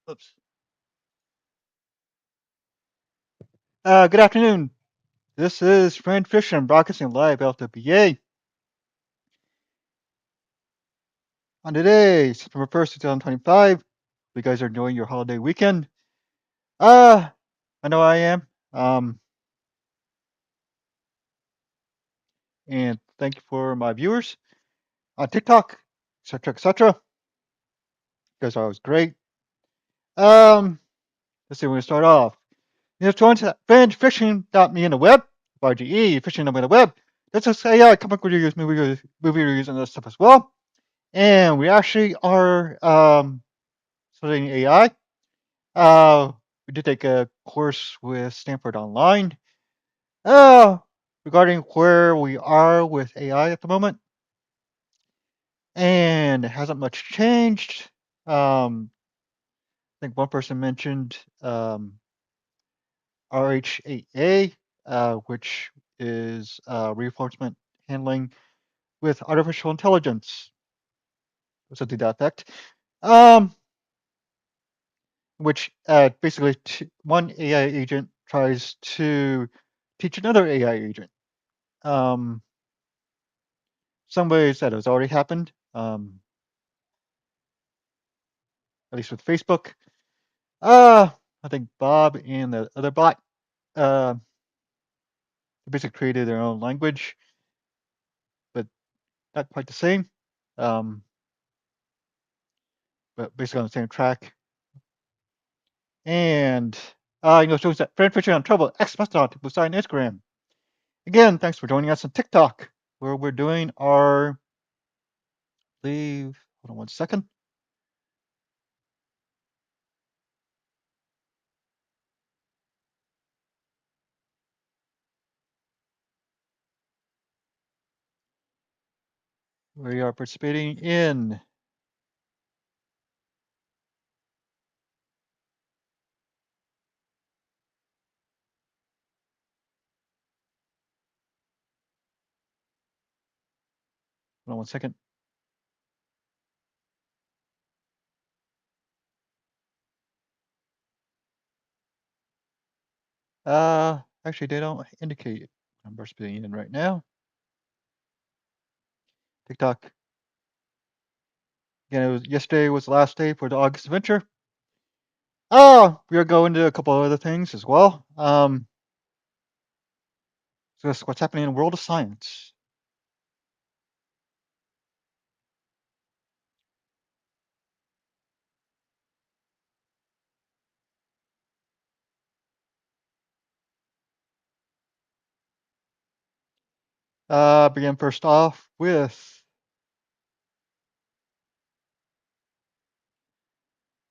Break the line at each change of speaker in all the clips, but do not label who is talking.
Oops. Good afternoon. This is Fringe broadcasting live out of BA. On today, September 1st, 2025, you guys are enjoying your holiday weekend. Uh, I know I am. Um, and thank you for my viewers on TikTok, etc., etc. You guys are always great. Let's see, we're going to start off. You know, join fishing.me on the web, RGE, fishing on the web. Let's just say, comic reviews, movie reviews, and other stuff as well. And we actually are studying AI. We did take a course with Stanford Online uh, regarding where we are with AI at the moment, and it hasn't much changed. I think one person mentioned RH8A, which is reinforcement handling with artificial intelligence, something to that effect. Um, which basically one AI agent tries to teach another AI agent. Um, some ways that has already happened, at least with Facebook. Uh, I think Bob and the other bot basically created their own language, but not quite the same. Um, but basically on the same track. And shows that friend fishing on trouble, X Mastodon, Busan, Instagram. Again, thanks for joining us on TikTok, where we're doing our, I believe, hold on one second. We are participating in hold on one second. Actually, they don't indicate I'm participating in right now. TikTok. Again, yesterday was the last day for the August adventure. We are going to a couple of other things as well. So that's what's happening in the world of science. Begin first off with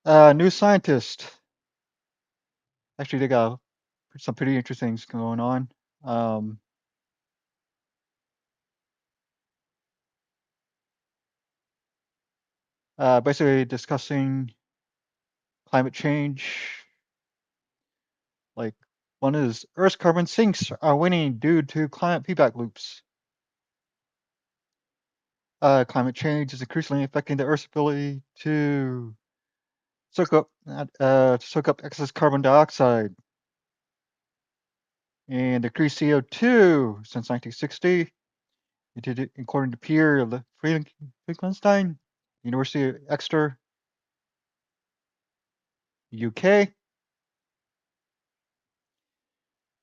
new scientist. Actually, they got some pretty interesting things going on. Basically discussing climate change. Like one is Earth's carbon sinks are winning due to climate feedback loops. Climate change is increasingly affecting the Earth's ability to soak up excess carbon dioxide and decrease CO2 since 1960. According to Pierre Finkelstein, University of Exeter, UK.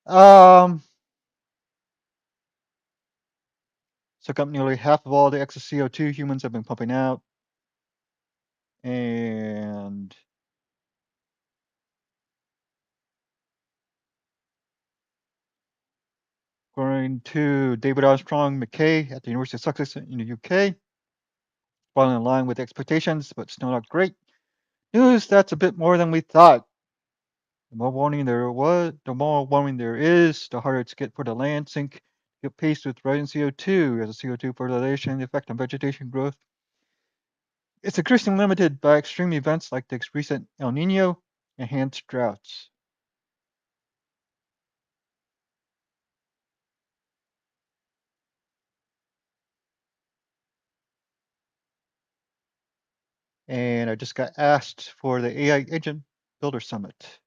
Um, Soak up nearly half of all the excess CO2 humans have been pumping out. And according to David Armstrong McKay at the University of Sussex in the UK, falling in line with expectations, but still not great. News that's a bit more than we thought. The more warming there is, the harder it's to get for the land sink get paced with rising CO2 as the CO2 fertilization effect on vegetation growth. It's increasingly limited by extreme events like the recent El Nino enhanced droughts. And I just got asked for the AI Agent Builder Summit.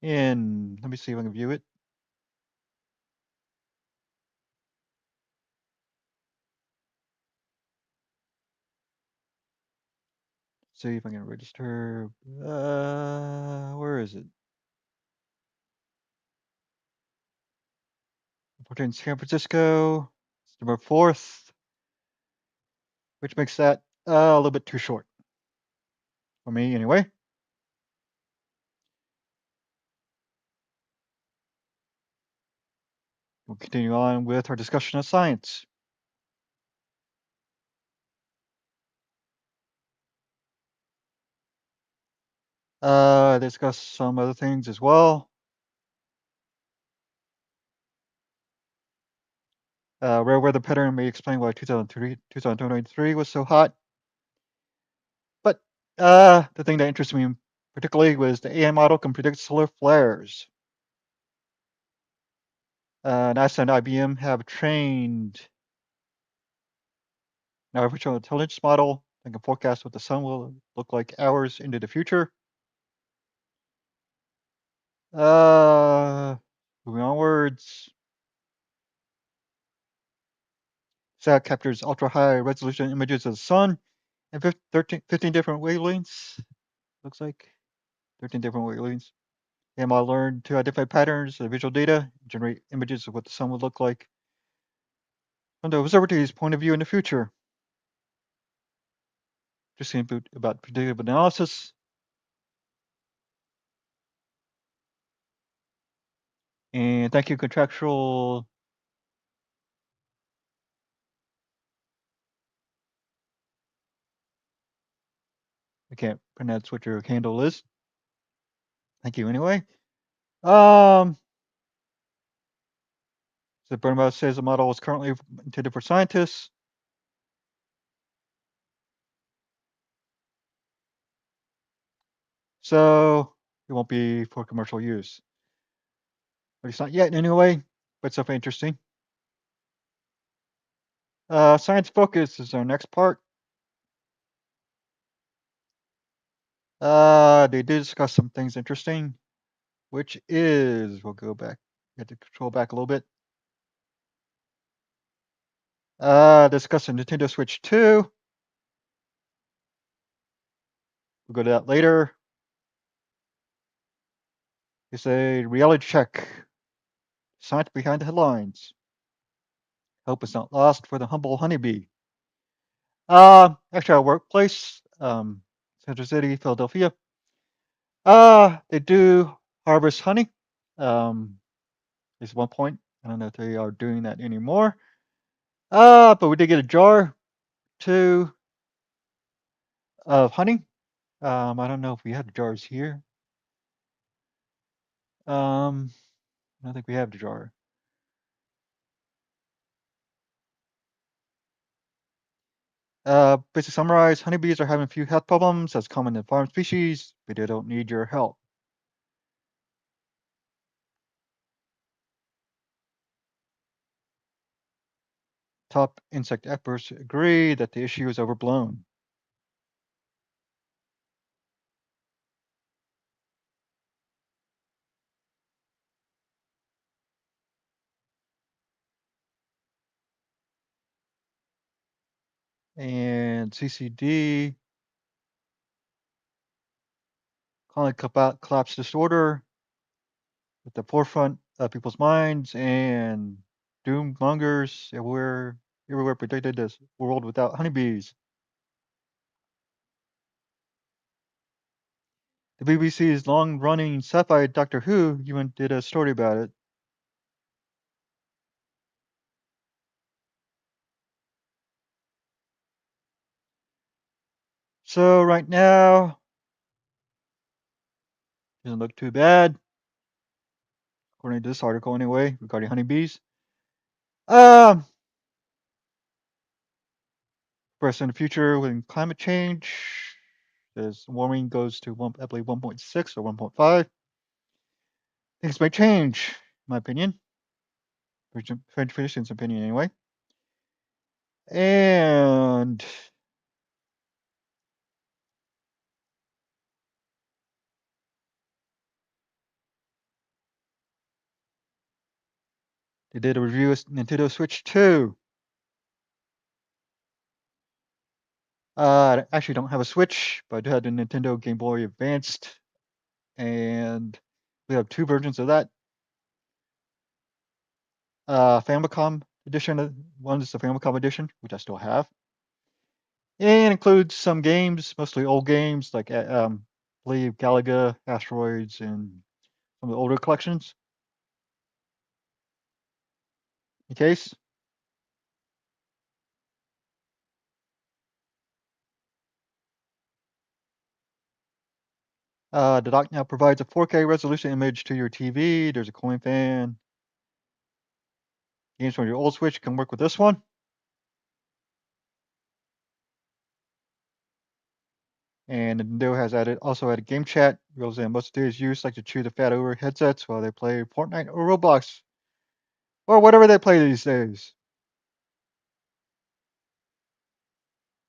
And let me see if I can view it. See if I can register. Where is it? In San Francisco, September 4th, which makes that a little bit too short for me anyway. We'll continue on with our discussion of science. Discuss some other things as well. Rare weather pattern may explain why 2023 was so hot. But the thing that interested me particularly was the AI model can predict solar flares. NASA and IBM have trained an artificial intelligence model that can forecast what the sun will look like hours into the future. Moving onwards. SAT captures ultra-high resolution images of the sun and 15 different wavelengths. Looks like 13 different wavelengths. And I learned to identify patterns of visual data, generate images of what the sun would look like from the observatory's point of view in the future. Just about predictive analysis. And thank you, contractual. I can't pronounce what your handle is. Thank you anyway. So Burnbaugh says the model is currently intended for scientists. So it won't be for commercial use. But it's not yet anyway, but something interesting. Science focus is our next part. They did discuss some things interesting, which is, we'll go back, get the control back a little bit. Discuss the Nintendo Switch 2. We'll go to that later. It's a reality check. Science behind the headlines. Hope is not lost for the humble honeybee. Actually, our workplace, Central City, Philadelphia. They do harvest honey. Is one point. I don't know if they are doing that anymore. But we did get a jar two of honey. I don't know if we have the jars here. I don't think we have the jar. Basically summarize, honeybees are having a few health problems that's common in farm species, but they don't need your help. Top insect experts agree that the issue is overblown. And CCD, colony collapse disorder, at the forefront of people's minds, and doom mongers everywhere predicted this world without honeybees. The BBC's long-running sci-fi Doctor Who even did a story about it. So right now, doesn't look too bad, according to this article anyway, regarding honeybees. Um, First in the future, when climate change, as warming goes to I believe 1.6 or 1.5, things may change, in my opinion. French physician's opinion anyway. And They did a review of Nintendo Switch 2. I actually don't have a Switch, but I do have the Nintendo Game Boy Advanced, and we have two versions of that. Famicom edition. One is the Famicom edition, which I still have, and includes some games, mostly old games like I believe Galaga, Asteroids, and some of the older collections. In case, the dock now provides a 4K resolution image to your TV. There's a cooling fan. Games from your old Switch can work with this one. And Nintendo has also added game chat. Reveals that most of today's youth like to chew the fat over headsets while they play Fortnite or Roblox or whatever they play these days.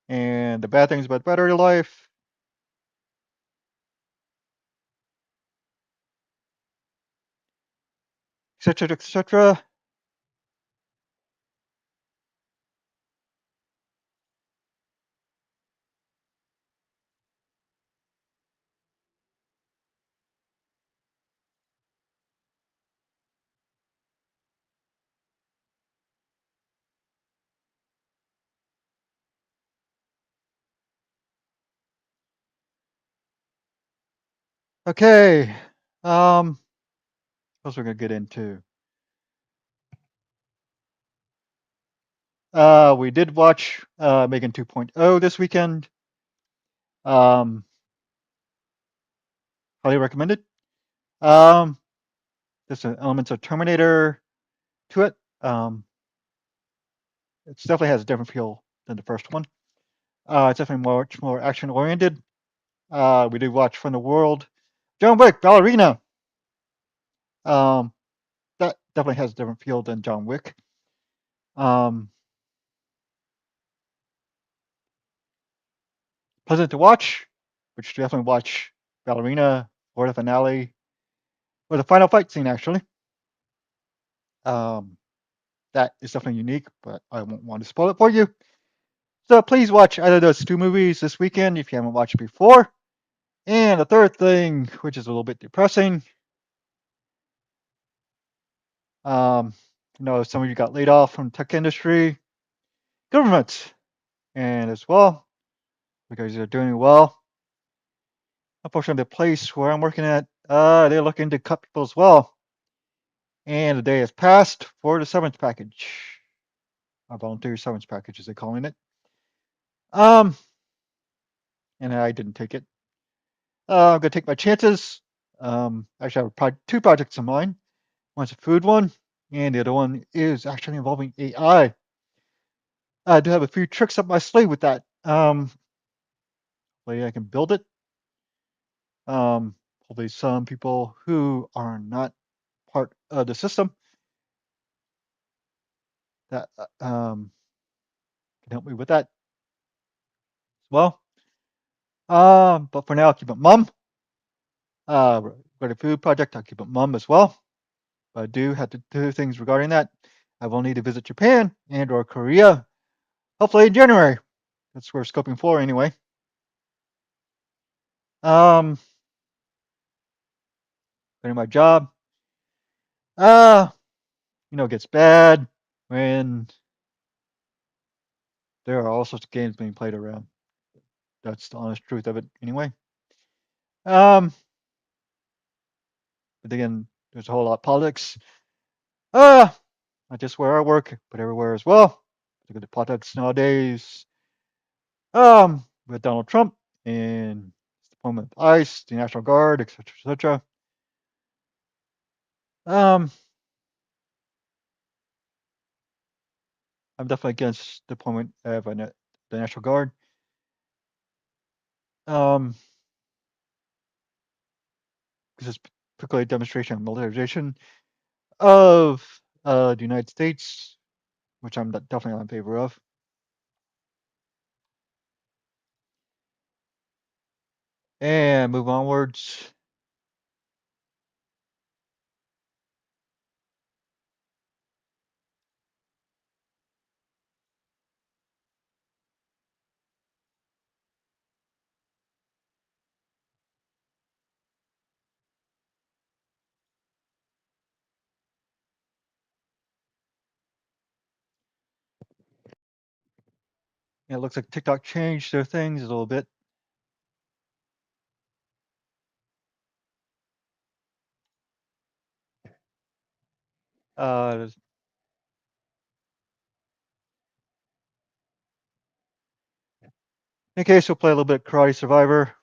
And the bad things about battery life, etc., etc. Okay, what else we're gonna get into? We did watch Megan 2.0 this weekend. Um, highly recommended. There's some elements of Terminator to it. It definitely has a different feel than the first one. It's definitely much more action oriented. We did watch From the World, John Wick, Ballerina. Um, that definitely has a different feel than John Wick. Um, pleasant to watch, which definitely watch Ballerina or the finale or the final fight scene actually. Um, that is definitely unique, but I won't want to spoil it for you. So please watch either of those two movies this weekend if you haven't watched before. And the third thing, which is a little bit depressing, um, some of you got laid off from the tech industry, government, and as well, because they're doing well. Unfortunately, the place where I'm working at, they're looking to cut people as well. And the day has passed for the severance package, a volunteer severance package, as they're calling it. Um, and I didn't take it. I'm gonna take my chances. Actually, I have two projects in mind. One's a food one, and the other one is actually involving AI. I do have a few tricks up my sleeve with that. Hopefully I can build it. Hopefully some people who are not part of the system that can help me with that as well. But for now, I'll keep it mum. For the food project, I'll keep it mum as well. But I do have to do things regarding that. I will need to visit Japan and or Korea, hopefully in January. That's what we're scoping for anyway. Um, Getting my job. Uh, it gets bad when there are all sorts of games being played around. That's the honest truth of it anyway. Um, but again, there's a whole lot of politics. Not just where I work, but everywhere as well. Look at the politics nowadays. With Donald Trump and his deployment of ICE, the National Guard, etc., etc. Um, I'm definitely against deployment of the National Guard. Um, this is particularly a demonstration of militarization of the United States, which I'm definitely not in favor of. And move onwards. It looks like TikTok changed their things a little bit. Uh, in case we'll play a little bit Karate Survivor.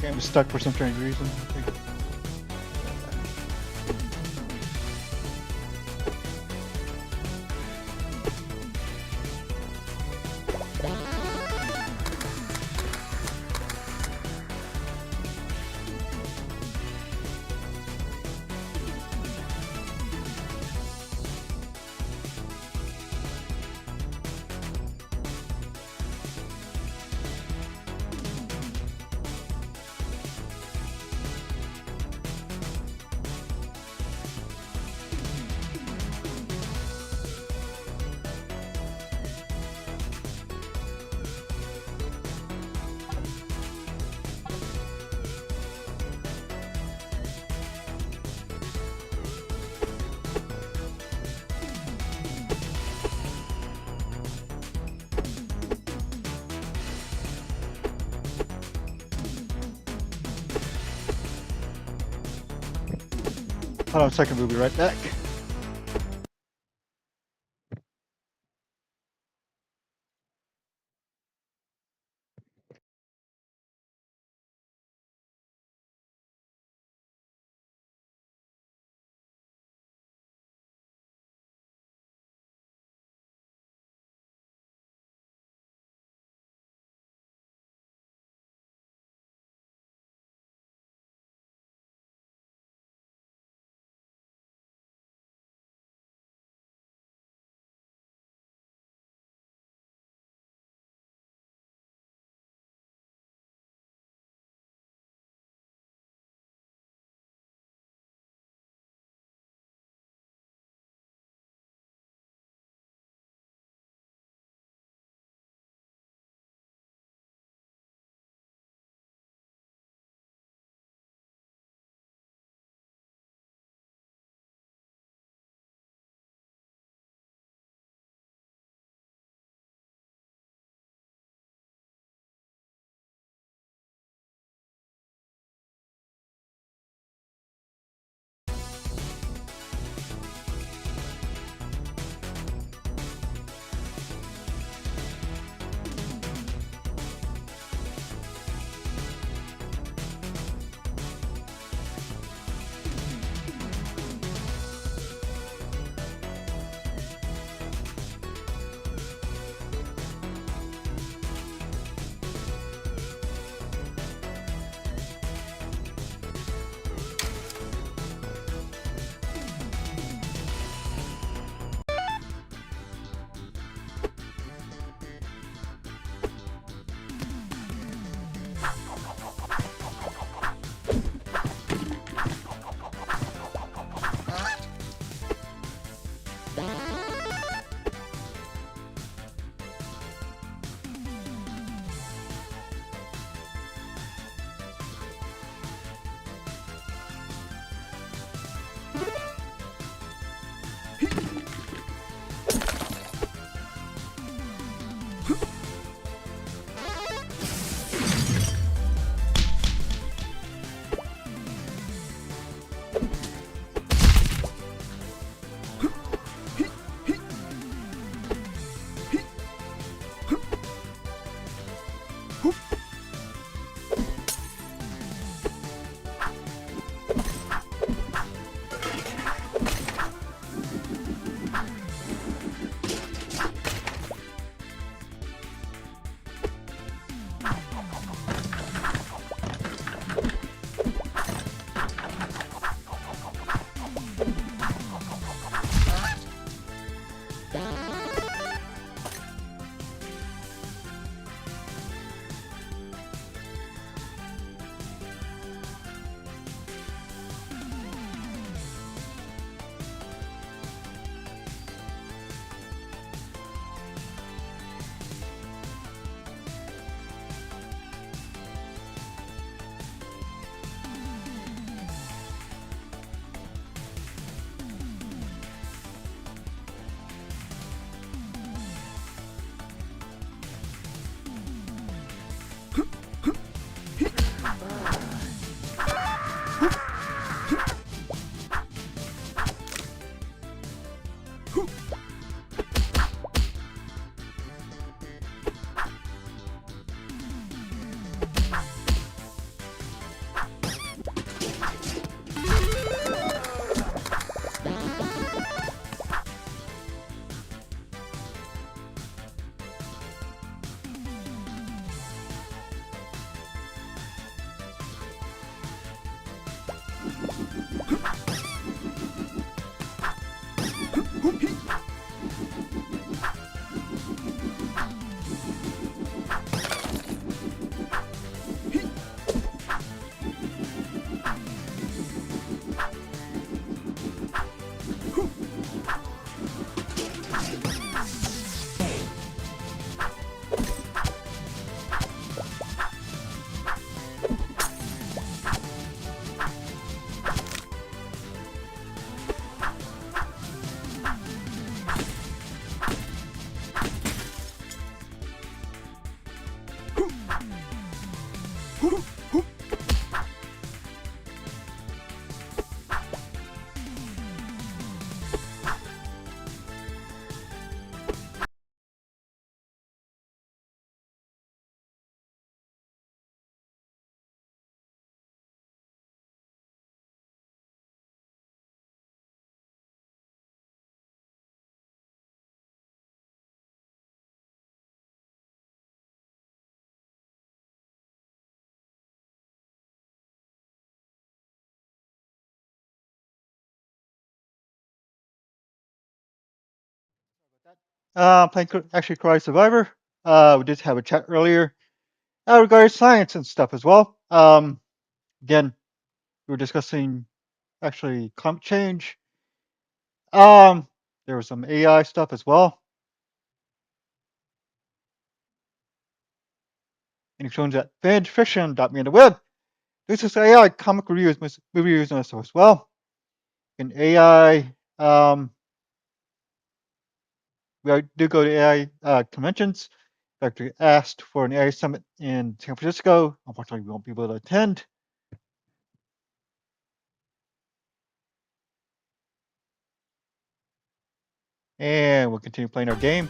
Game is stuck for some strange reason. Hold on a second, we'll be right back. Playing actually Karate Survivor. We did have a chat earlier regarding science and stuff as well. Again, we were discussing actually climate change. There was some AI stuff as well. And it shows that fanfiction.me on the web. This is AI comic reviews, movie reviews, and stuff as well. In AI, we do go to AI conventions. In fact, we asked for an AI summit in San Francisco. Unfortunately, we won't be able to attend. And we'll continue playing our game.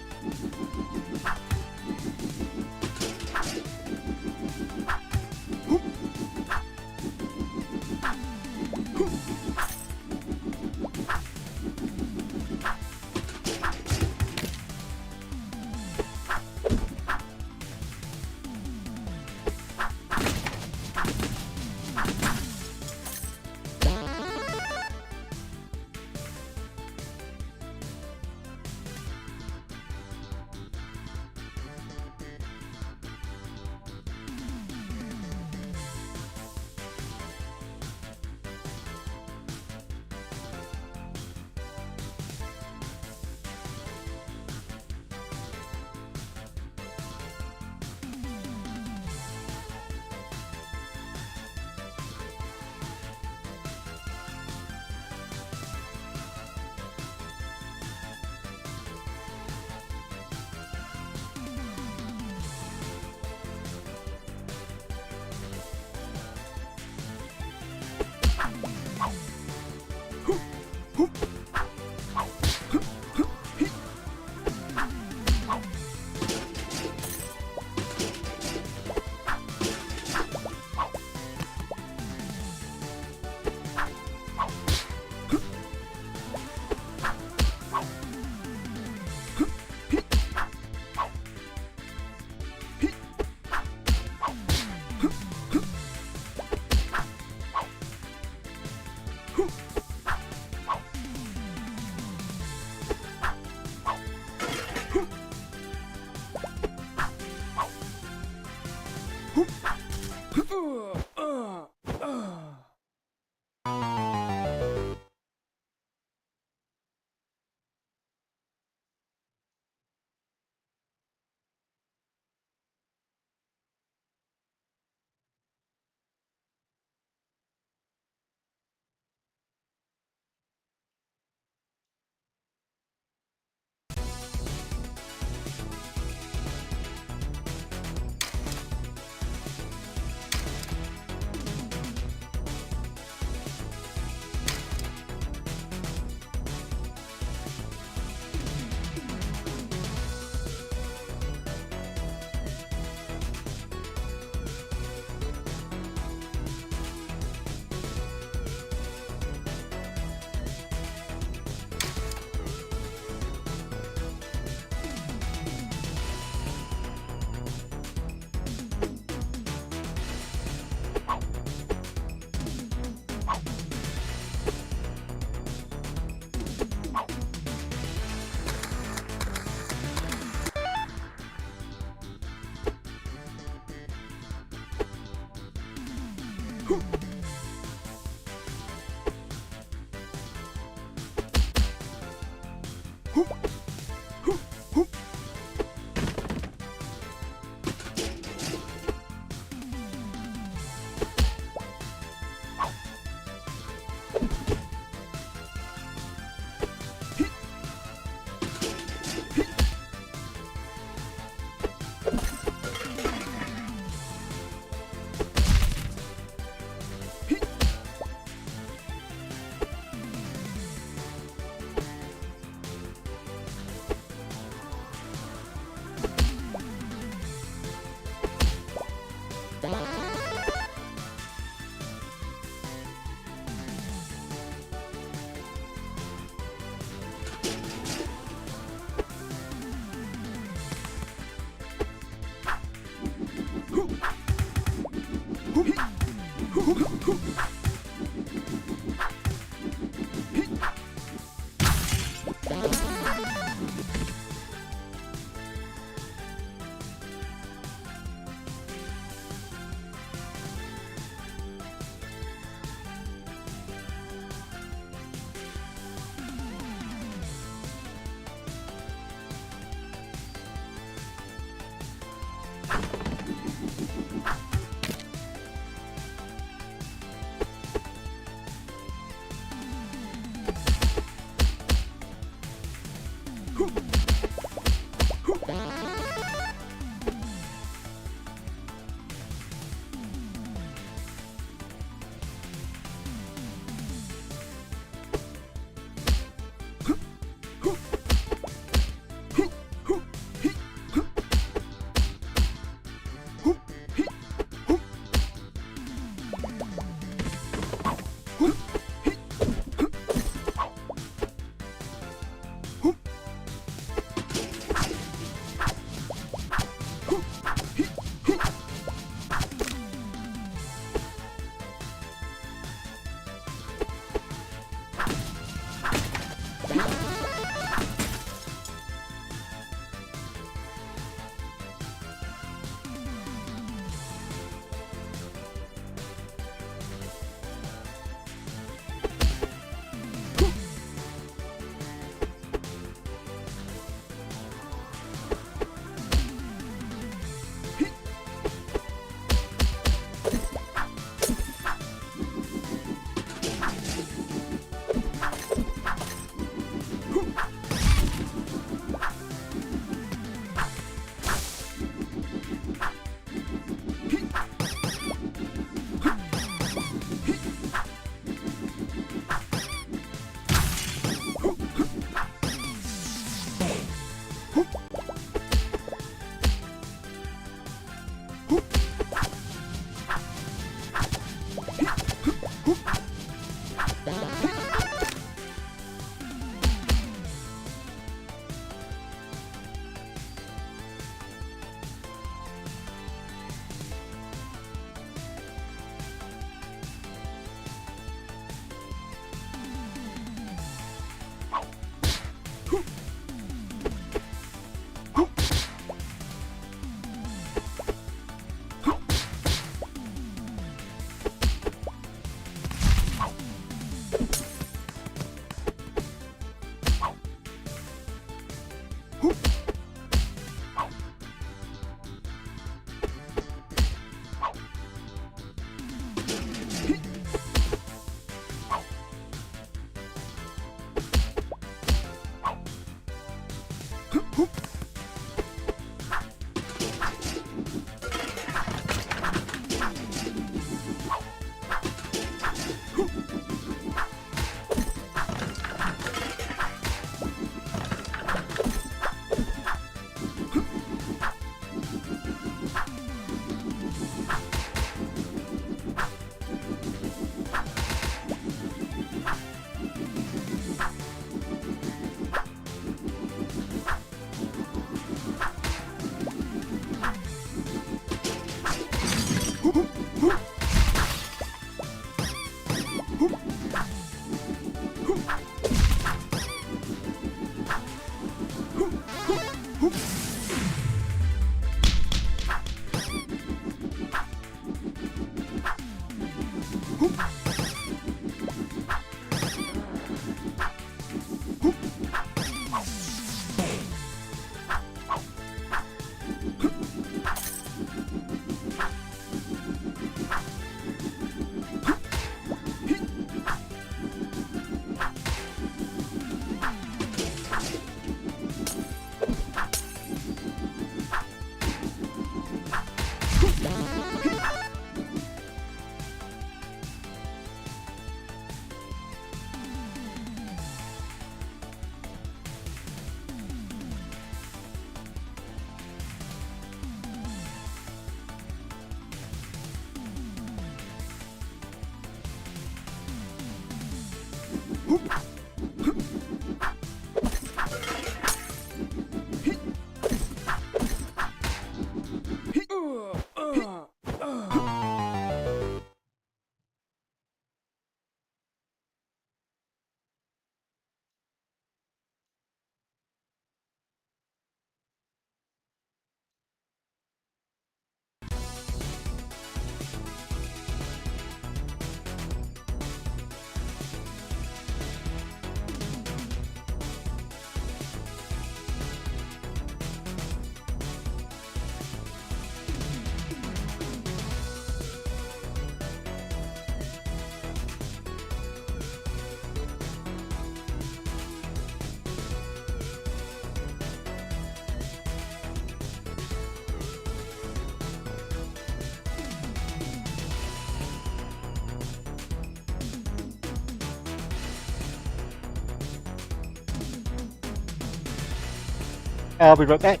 I'll be right back.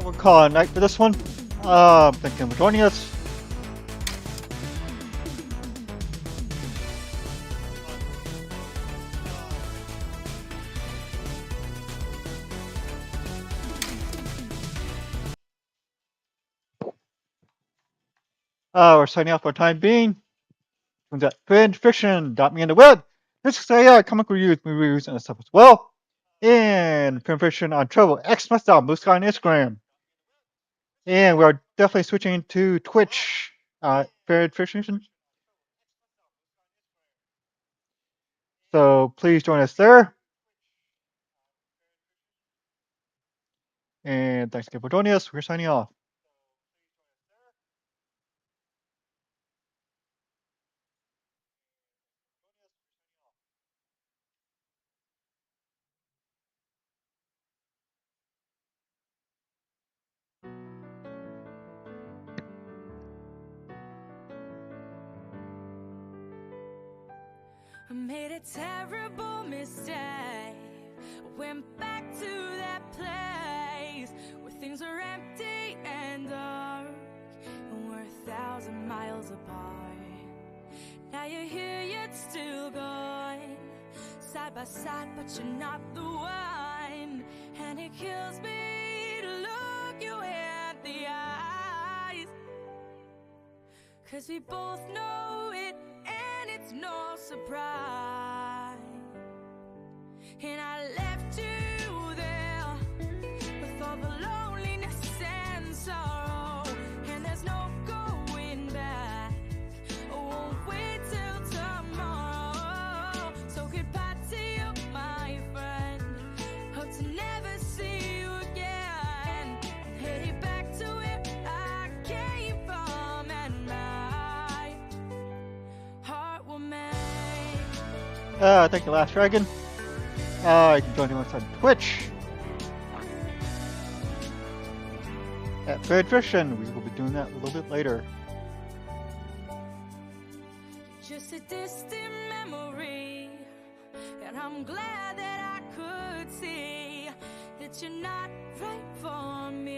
we'll call it a night for this one. Thank you for joining us. We're signing off for the time being. From that Fringe Fiction, me on the web. This is AI comic reviews, movie reviews, and stuff as well. And Fringe Fiction on Travel, X Mustang, Blue Sky, and Instagram. And we're definitely switching to Twitch, Fringe Fiction. So please join us there. And thanks again for joining us. We're signing off.
I made a terrible mistake. Went back to that place where things are empty and dark, and we're 1,000 miles apart. Now you're here, yet still going side by side, but you're not the one. And it kills me to look you in the eyes, 'cause we both know it, and it's no surprise. And I left you there with all the loneliness and sorrow, and there's no going back. I won't wait till tomorrow. So goodbye to you, my friend. Hope to never see you again. I'm headed back to where I came from, and my heart will mend.
Thank you, Last Dragon. You can join us on Twitch at Fringe Fiction. We will be doing that a little bit later.
Just a distant memory, and I'm glad that I could see that you're not right for me.